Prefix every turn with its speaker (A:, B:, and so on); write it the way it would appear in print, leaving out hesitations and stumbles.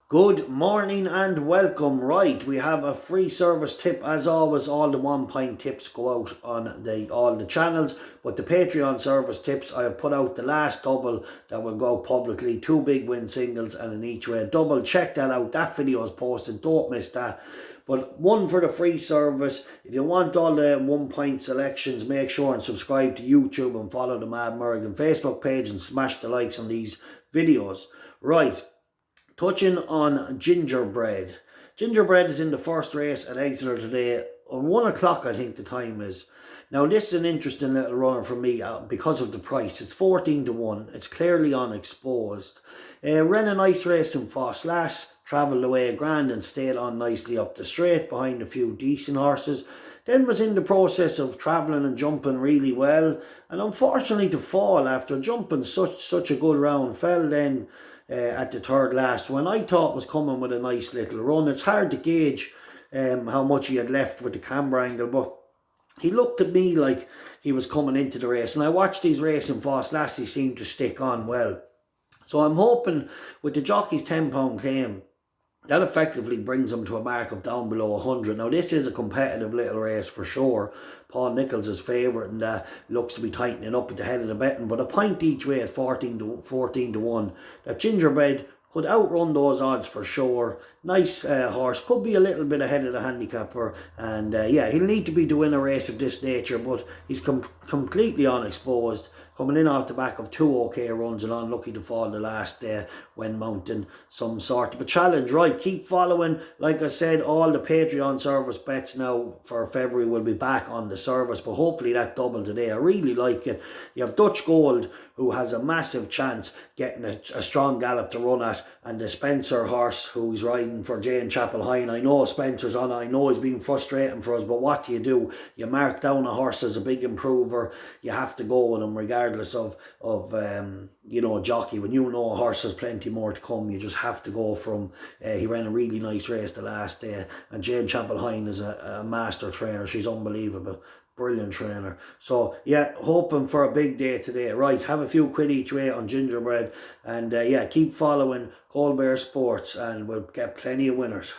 A: Good morning and welcome. Right, we have a free service tip as always. All the 1 point tips go out on all the channels, but the Patreon service tips I have put out the last double that will go publicly. 2 big win singles and an each way double. Check that out. That video is posted. Don't miss that. But one for the free service. If you want all the 1 point selections, make sure and subscribe to YouTube and follow the Merrigan Facebook page and smash the likes on these videos. Right. Touching on gingerbread. Gingerbread is in the first race at Exeter today. 1 o'clock I think the time is. Now this is an interesting little runner for me because of the price. It's 14 to 1. It's clearly unexposed. Ran a nice race in Foss travelled away grand and stayed on nicely up the straight behind a few decent horses. Then was in the process of travelling and jumping really well, and unfortunately to fall after jumping such a good round, fell then at the third last when I thought was coming with a nice little run. It's hard to gauge how much he had left with the camera angle, but he looked at me like he was coming into the race, and I watched these races in Foss he seemed to stick on well. So I'm hoping with the jockey's £10 claim, that effectively brings him to a mark of down below 100. Now, this is a competitive little race for sure. Paul Nicholls is favourite and looks to be tightening up at the head of the betting. But a point each way at 14 to 1. That Gingerbread could outrun those odds for sure. Nice horse. Could be a little bit ahead of the handicapper. And yeah, he'll need to be to win a race of this nature. But he's completely unexposed. Coming in off the back of 2 okay runs and unlucky to fall the last day when mounting some sort of a challenge. Right, keep following. Like I said, all the Patreon service bets now for February will be back on the service, but hopefully that double today. I really like it. You have Dutch Gold, who has a massive chance getting a strong gallop to run at, and the Spencer horse who's riding for Jane Chapel High. I know Spencer's on, I know he's been frustrating for us, but what do? You mark down a horse as a big improver, you have to go with him regardless of jockey. When you know a horse has plenty more to come, you just have to go from. He ran a really nice race the last day, and Jane Chapel High is a master trainer. She's unbelievable. Brilliant trainer. So yeah, hoping for a big day today. Right, have a few quid each way on Gingerbread, and yeah, keep following Colbert Sports and we'll get plenty of winners.